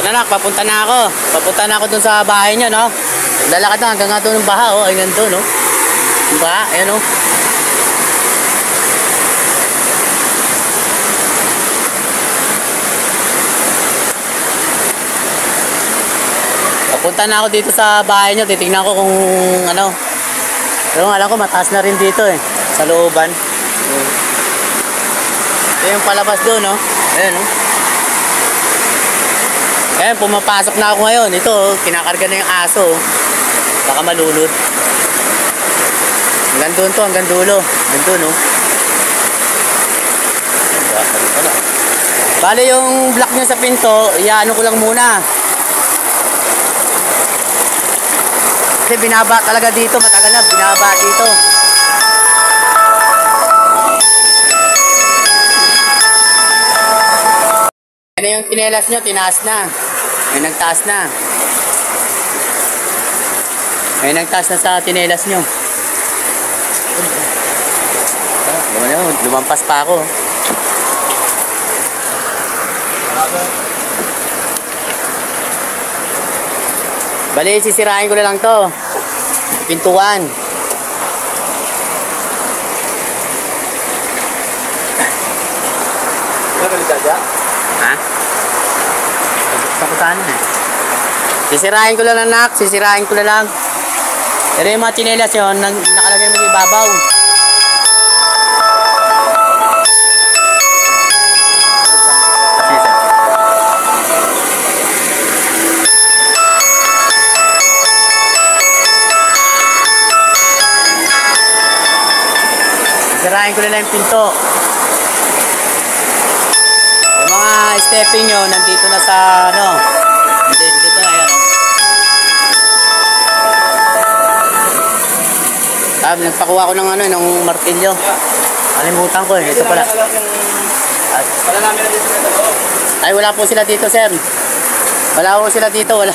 Anak, papunta na ako. Papunta na ako dun sa bahay niya, no? Lalakad na hanggang nga doon ng baha, oh. Ayun doon, no? Yung baha, ayan, no? Papunta na ako dito sa bahay niya. Titignan ko kung ano. Pero alam ko, mataas na rin dito, eh. Sa looban. Ito yung palabas doon, no? Ayan, no? Ayan, pumapasok na ako ngayon. Ito, kinakarga na yung aso. Baka malulod. Hanggang doon to, hanggang dulo. Hanggang doon, no? Bale, yung block niya sa pinto, iyaano ko lang muna. Kasi binaba talaga dito. Matagal na, binaba dito. Ano yung tinelas nyo, tinaas na. May nagtaas na. May nagtaas na sa tinelas nyo. Lumampas pa ako. Bali, sisirain ko na lang to. Pintuan. Ha? Sa kutaan eh. Sisirain ko lang, anak. Sisirain ko na lang. Pero yung mga chinelas yun, nakalagay mo sa ibabaw. Sisirain ko na lang yung pinto. Yung mga stepping nyo, nandito na sa ano. Dito na, ayan, nagpakuha ko ng ano, ng martilyo. Kalimutan ko eh. Ito pala. Ay, wala po sila dito, sir. Wala po sila dito, wala.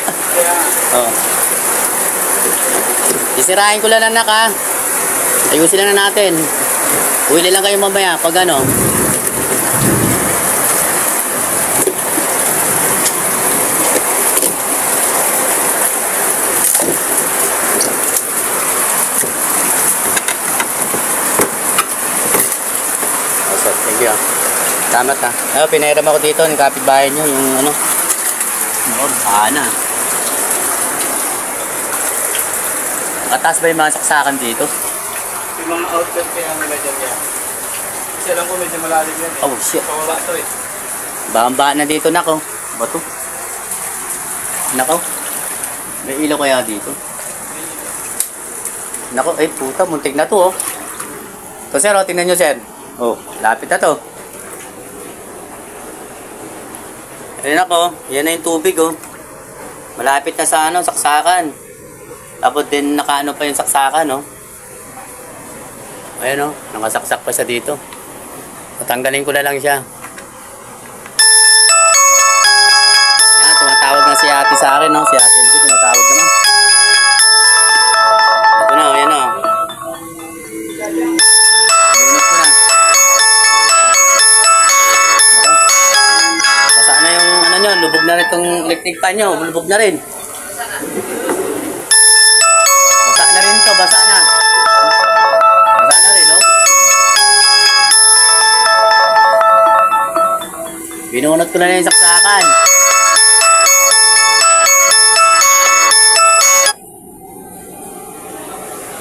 Oh. Isirain ko lang, anak, ha. Ayusin na natin. Uwi lang kayo mamaya pag ano. Thank you. Salamat ha. Ayun, pinairam ako dito ng kapitbahay nyo, yung ano. Sana. Mataas ba yung mga saksakan dito? Yung mga outlet kaya nila dyan yan. Kasi alam ko medyo malalim yan eh. Oh shit. Pababa to eh. Bamba na dito, nako. Bato. Nako. May ilaw kaya dito? Nako, ay puta, muntik na to oh. So sir, oh, tingnan nyo sir. Oh, lapit na to. Ayun ako, yan na yung tubig oh. Malapit na sa ano, saksakan. Tapos din nakaano pa yung saksakan oh. Ayun oh, nakasaksak pa siya dito. Tatanggalin ko na lang siya. Yan, tumatawag na si ate sa akin no. Si ate Elvie tumatawag naman. Ito na, ayan oh. Bunot ko na. Basa na yung ano nyo, lubog na rin itong electric fan nyo. Lubog na rin. Basa na rin to, basa na. Basa na rin, no? Binunot ko na rin yung saksakan.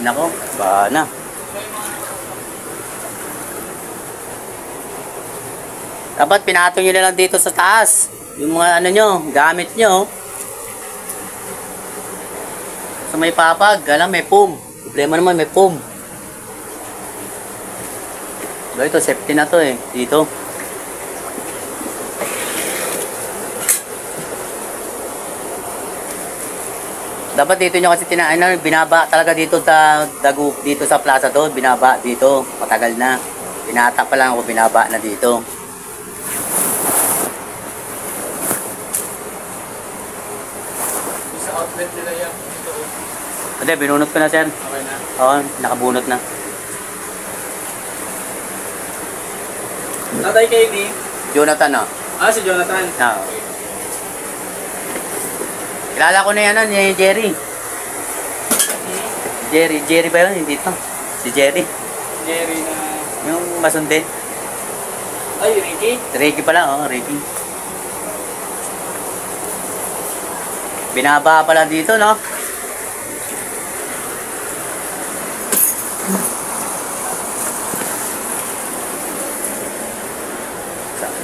Nako, ba na. Dapat pinatong nyo na lang dito sa taas. Yung mga ano nyo, gamit nyo. Sa may papag, alam may pum. Problema naman may pum. So, ito, safety na to eh. Dito. Dapat dito nyo kasi binaba talaga dito sa dito sa plaza doon. Binaba dito. Matagal na. Pinata pa lang ako, binaba na dito. Sa outlet nila yan. Ito. Hindi, binunot ko na sir. Okay na? Oo, nakabunot na. Tatay KB. Jonathan, oh. Ah, si Jonathan. Ah. Okay. Kilala ko na yan, ni Jerry. Jerry ba yun? Hindi to. Si Jerry. Jerry na... Yung masunde. Ay, Ricky? Ricky pala, Ricky. Binaba pala dito, no?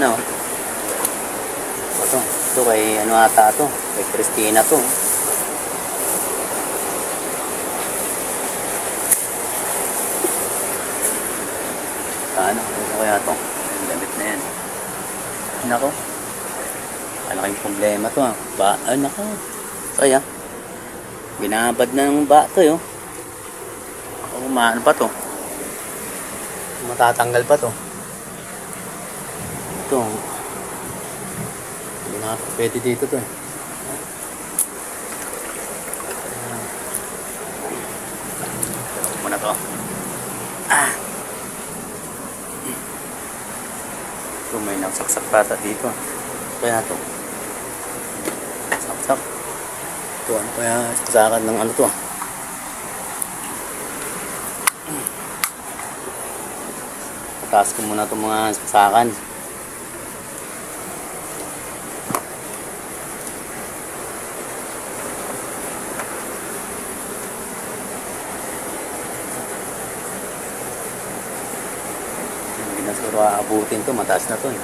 Ano? Ito kay ano ata to? Kay Christina to. Ano kaya to? Damit na yan. Nako. Malaking problema to ah. Nako. Kaya. Binabad na ng ba to yun. Ano pa to? Matatanggal pa to. Ito. Hindi na pwede dito to eh. Ito muna to. Ito may nagsaksak pata dito. Kaya to. Saksak. Ito ano kaya saksakan ng ano to. Taas ko muna itong mga saksakan. Hindi na siguro aabutin to, mataas na to eh.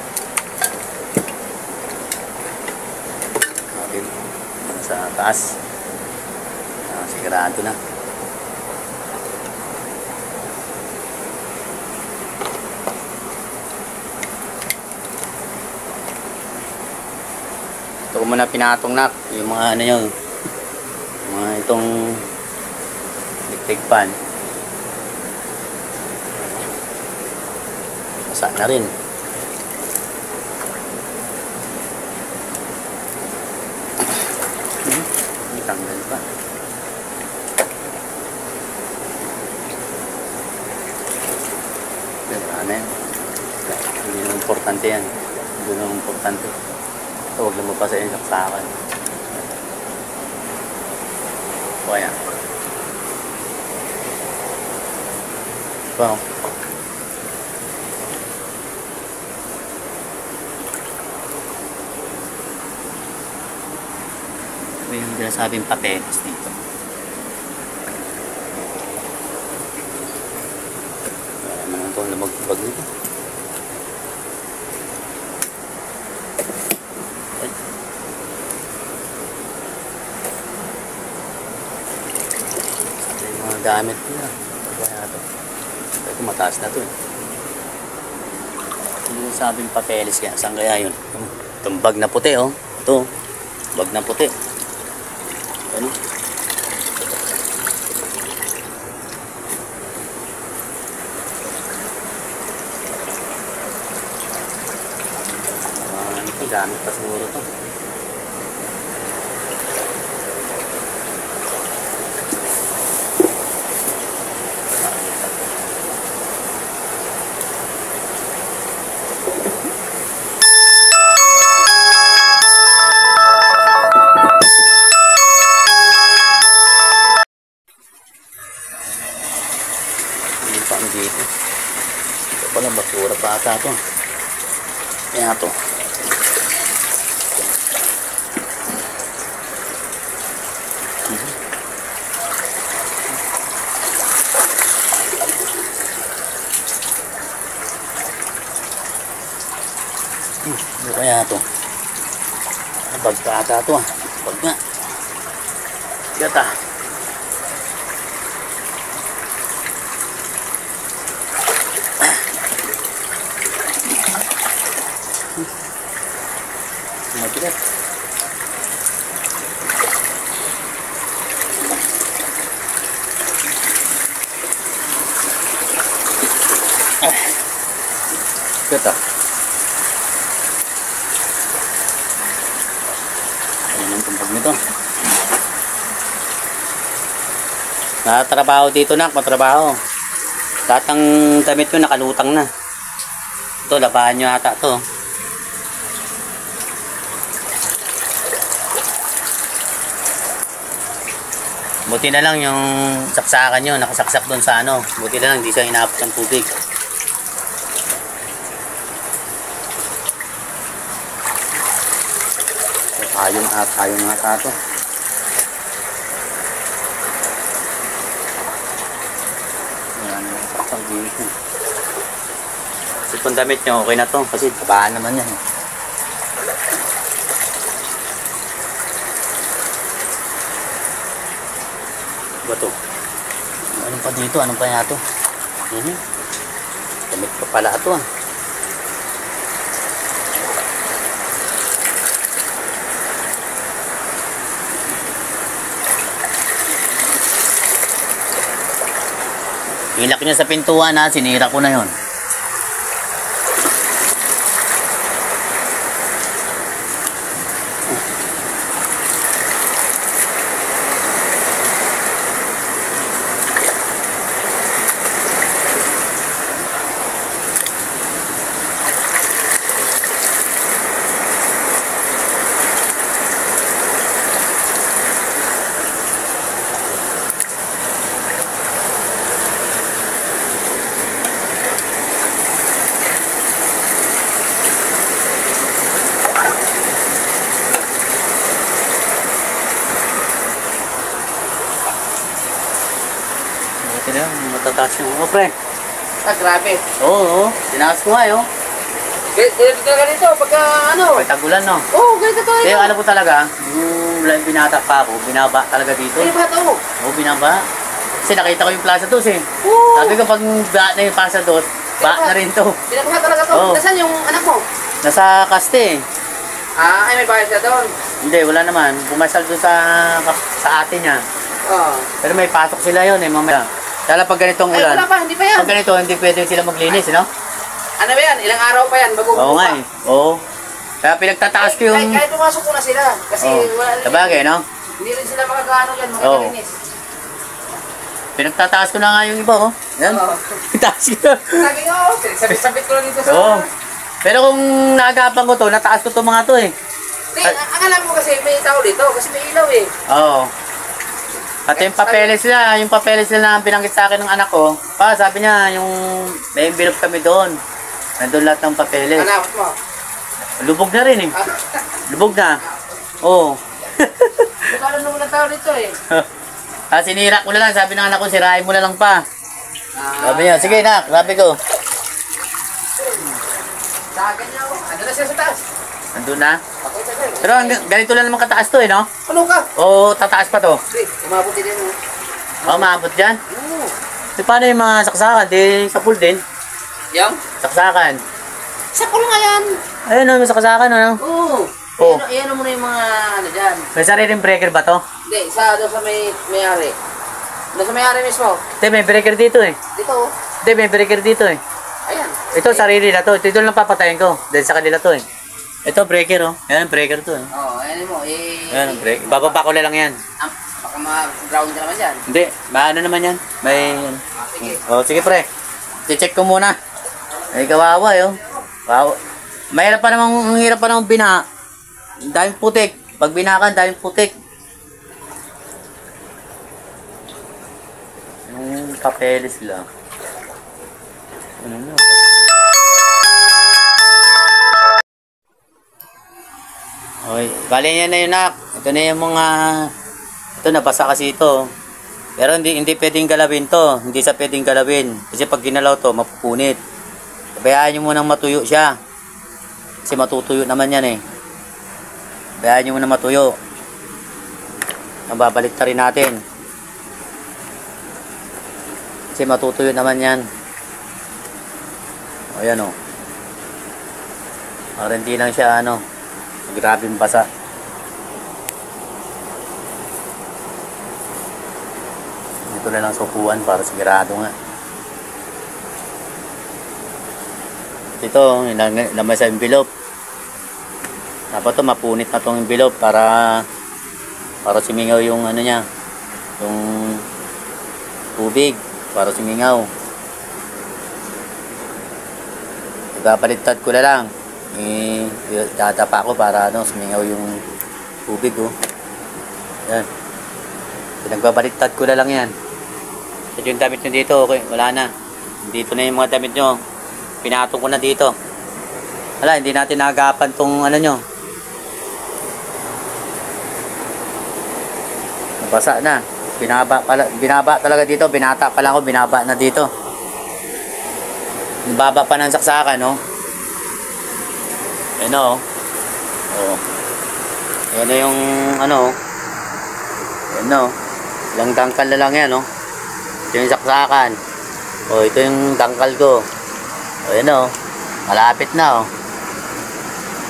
Okay, sa taas. Sigurado na. Ito ko muna pinatong nak, yung mga ano yun, mga itong diktig pan. Basa na rin. May tanggal pa. Wala na yan. Hindi na importante yan. Hindi na importante. Huwag lang mapasa yung saksakan. O ayan. Ito. Ito yung sinasabing papeles dito. Ayan naman ito, lumag-bag nito. Gamit nila. Kaya ito. Ito mataas na ito eh. Hindi yung sabing papeles kaya. Saan kaya yun? Itong bag na puti oh. Ito. Bag na puti. Ano? Ito gamit pa siguro ito. Dito. Ito pala basura pa ata ito. Kaya ito. Ano kaya ito? Bag pa ata ito ah. Bag nga. Gata. Mabigat. Gata. Ayan ang tumpag nito. Nakatrabaho dito nak, matrabaho. Lahat ng damit ko nakalutang na. Ito, labahan nyo ata to. Buti na lang yung saksakan nyo, nakasaksak doon sa ano. Buti na lang, hindi siya inaabot ng tubig. Ayun nga to. Ayan, saksak dito. Kasi kung damit nyo, okay na to. Kasi tabaan naman yan. Ba to? Anong pa dito? Anong pa nga to? Damit pa pala ito ah. Ilak niya sa pintuan ha, sinira ko na yon. Kaya matataas yung mga pre. Ah, grabe. Oo, tinaas ko nga yun. Ganito talaga dito, pagka ano. Pagtagulan no. Oo, ganito talaga. Kaya alam ko talaga, yung binata pa ako, binaba talaga dito. Ay, ba't ako? Oo, binaba. Kasi nakita ko yung Plaza 2 eh. Oo. Sabi ko pag ba na yung Plaza 2, ba na rin to. Binabaha talaga to. Oo. Nasaan yung anak mo? Nasa Kaste eh. Ah, ay may bahay siya doon. Hindi, wala naman. Pumasal doon sa ate niya. Oo. Pero may pasok sila yun eh, mamaya. Kaya pag ganitong Ay, ulan, wala pa, hindi pa yan. pag ganito, hindi pwede sila maglinis, no? Ano ba yan? Ilang araw pa yan, bago Oo nga eh. Oo. Kaya pinagtataas ko yung... Kahit pumasok ko na sila. Kasi wala rin. Sabagay, no? Hindi rin sila makakaano yan, makakalinis. Pinagtataas ko na nga yung iba, oh. Yan. Oo. Taas ko. Sabi ko, sabit-sabit ko lang dito sa... Oo. Pero kung naagapan ko to, nataas ko to mga to eh. Hindi, ang alam mo kasi may tao dito, kasi may ilaw eh. Oo. Pati yung papeles nila na binanggit sa akin ng anak ko, sabi niya, yung may envelope kami doon. Nandun lahat ng papeles. Anak mo? Lubog na rin eh. Lubog na. Oo. Hindi alam naman ng tao dito eh. Sinira ko na lang, sabi ng anak ko, sirain mo na lang pa. Sabi niya, sige nak, sabi ko. Sa akin niya ako, ano na siya sa taas? Nandun na. Pero ganito lang naman kataas to eh, no? Ano ka? Oo, tataas pa to. Hindi, umabot din mo. Oo, maabot dyan. Oo. So, paano yung mga saksakan? Di sa pool din. Yang? Saksakan. Sa pool nga yan. Ayun, no, may saksakan, ano? Oo. Oo. Iyan mo na yung mga ano dyan. May sariling breaker ba to? Hindi, doon sa may-ari. Doon sa may-ari mismo. Hindi, may breaker dito eh. Dito oh. Hindi, may breaker dito eh. Ayan. Ito, sarili na to. Ito lang papatayin ko. Dahil sa kanila to eh. Ito, breaker oh. Yan, breaker to eh. Oo, ayan mo. Yan, break. Bababa ko na lang yan. Baka ma-ground ka naman dyan. Hindi, maano naman yan. May... Sige. Oh, sige pre. I-check ko muna. Ay, kawawa eh oh. Wow. Mahirap pa namang, ang hirap pa namang bina. Daming putik. Pag binakan, daming putik. Yung papeles lang. Ano na? Okay, bali yan na yun nak. Ito na yung mga... Ito, nabasa kasi ito. Pero hindi pwedeng galawin to. Hindi sa pwedeng galawin. Kasi pag ginalaw to, mapupunit. Bayaan nyo munang matuyo siya. Kasi matutuyo naman yan eh. Bayaan nyo munang matuyo. Babalik ta rin natin. Kasi matutuyo naman yan. Ayan o. Para hindi lang siya ano. Grabing basa. Ito na lang sa upuan para sigurado nga. Ito, naman sa envelope. Dapat to mapunit na tong envelope para sumingaw yung ano niya. Yung tubig para sumingaw. Ibabaliktad ko na lang. Tatapa ko para ano, sumingaw yung tubig oh. Yan. Pinagbabaliktad ko na lang yan. At yung damit nyo dito, okay, wala na. Dito na yung mga damit nyo. Pinatong ko na dito. Wala, hindi natin nagapan tong ano nyo. Basa na. Binaba talaga dito. Binata pa lang ako, binaba na dito. Baba pa ng saksakan, no? Ayan o. Oh. Ayan na yung ano. Ayan na o. Ilang dangkal na lang yan, no? Ito yung saksakan. O, ito yung dangkal ko. O, ayan o. Malapit na o.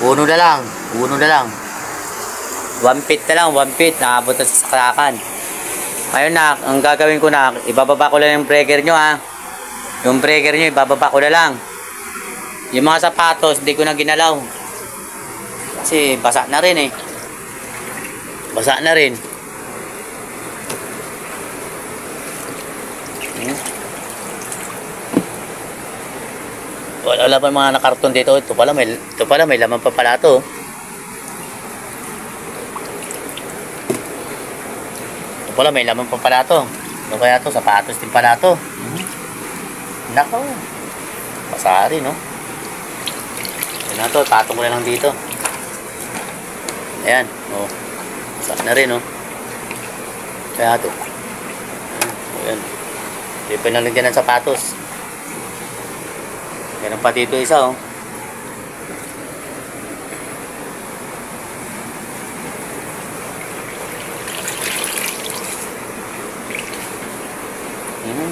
Puno na lang. Puno na lang. 1 feet na lang. 1 feet. Nakabot na sa saksakan. Ngayon na, ang gagawin ko na, ibababa ko lang yung breaker nyo, ha. Yung breaker nyo, ibababa ko na lang. Yung mga sapatos, hindi ko na ginalaw. Kasi basa na rin eh. Basa na rin. Wala pa yung mga nakarton dito. Ito pala may laman pa pala to. Ito pala may laman pa pala to. Ano kaya to? Sapatos din pala to. Nako. Masari, no? Yan na to. Patong ko na lang dito. Ayan. O. Masak na rin, no? Kaya to. Ayan. Hindi pa nalagyan ng sapatos. Meron pa dito isa, oh.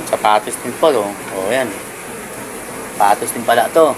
Sapatos din pala, oh. Oh, yan. Sapatos din pala to.